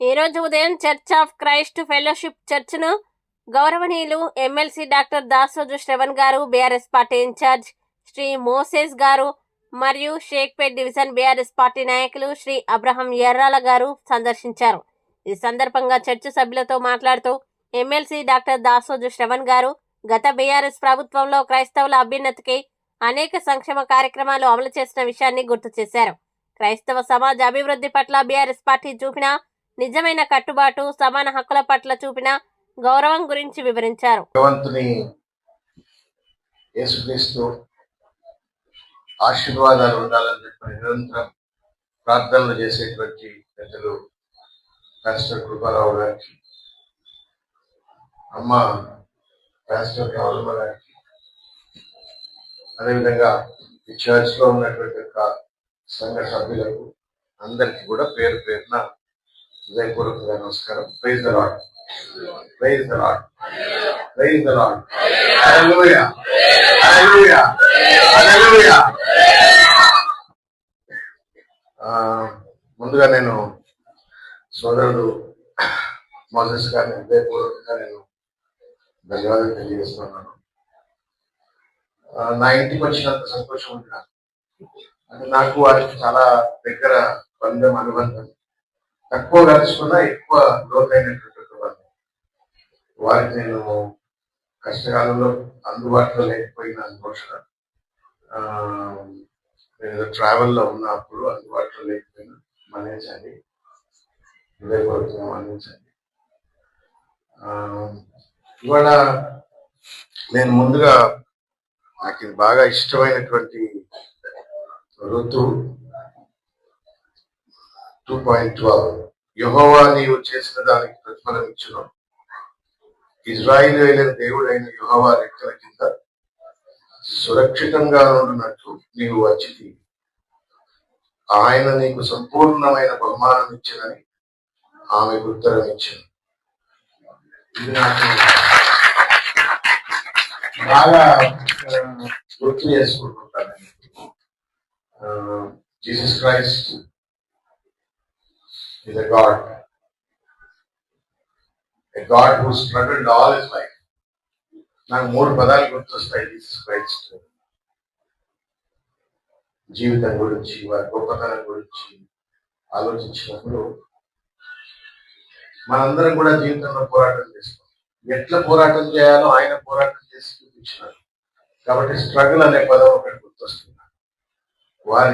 ఈరోజు ఉదయం church of Christ fellowship చర్చ్ను గౌరవనీయులు MLC doctor Dasoju Shravan garu, BRS party incharge Shri Moses garu మరియు షేక్పేట్ డివిజన్ బీఆర్ఎస్ పార్టీ నాయకులు శ్రీ అబ్రహం ఎర్రాల గారు సందర్శించారు. ఈ సందర్భంగా చర్చ్ సభ్యులతో మాట్లాడుతూ ఎమ్మెల్సీ డాక్టర్ దాసోజు శ్రవణ్ గారు గత బీఆర్ఎస్ ప్రభుత్వంలో క్రైస్తవుల అభ్యున్నతికి అనేక సంక్షేమ కార్యక్రమాలు అమలు చేసిన విషయాన్ని గుర్తు చేశారు. క్రైస్తవ సమాజ అభివృద్ధి పట్ల బీఆర్ఎస్ పార్టీ చూపిన నిజమైన కట్టుబాటు, సమాన హక్కుల పట్ల చూపిన గౌరవం గురించి వివరించారు. భగవంతుని యేసుక్రీస్తు ఆశీర్వాదాలు ఉండాలని చెప్పి నిరంతరం ప్రార్థనలు చేసేటువంటి పెద్దలు పాస్టర్ కృపారావు గారికి, అమ్మ పాస్టర్ రావులమ్మ గారికి, అదేవిధంగా ఈ చర్చ్ లో ఉన్నటువంటి సంఘ సభ్యులకు అందరికీ కూడా పేరు పేరున హృదయపూర్వకంగా నమస్కారం. Praise the lord, praise the lord, praise the lord. Hallelujah, hallelujah, hallelujah. ముందుగా నేను సోదరుడు మోసెస్ గారిని హృదయపూర్వకంగా నేను ధన్యవాదాలు తెలియజేస్తున్నాను. నా ఇంటికి వచ్చినంత సంతోషం ఉంది నాకు. అంటే నాకు వారికి చాలా దగ్గర బంధం, అనుబంధం. తక్కువ కలుసుకున్నా ఎక్కువ లోతైనటువంటి బంధం. వారికి నేను కష్టకాలంలో అందుబాటులో లేకపోయినా బహుశా నేను ట్రావెల్లో ఉన్నప్పుడు అందుబాటులో లేకపోయినా మన్నించండి, హృదయపూర్వకంగా మన్నించండి. ఇవాళ నేను ముందుగా నాకు ఇది బాగా ఇష్టమైనటువంటి ఋతువు 2.12 యెహోవా నీవు చేసిన దానికి ప్రతిఫలం ఇచ్చును. ఇజ్రాయేలీయుల దేవుడైన యెహోవా రెక్కల కింద సురక్షితంగా ఉండునట్లు నీవు వచ్చితి. ఆయన నీకు సంపూర్ణమైన బహుమానం ఇచ్చినని ఆమెకు ఉత్తరం ఇచ్చాను. ఇది నాకు బాగా గుర్తు చేసుకుంటుంటాను. Jesus Christ is a God who struggled all his life. నాకు 3 పదాలు గుర్తొస్తాయి జీసస్ క్రైస్ట్ జీవితం గురించి, వారి గొప్పతనం గురించి ఆలోచించినప్పుడు మనందరం కూడా జీవితంలో పోరాటం చేస్తాం. ఎట్లా పోరాటం చేయాలో ఆయన పోరాటం చేసి చూపించినారు. కాబట్టి స్ట్రగుల్ అనే పదం ఒకటి గుర్తొస్తుంది. వారి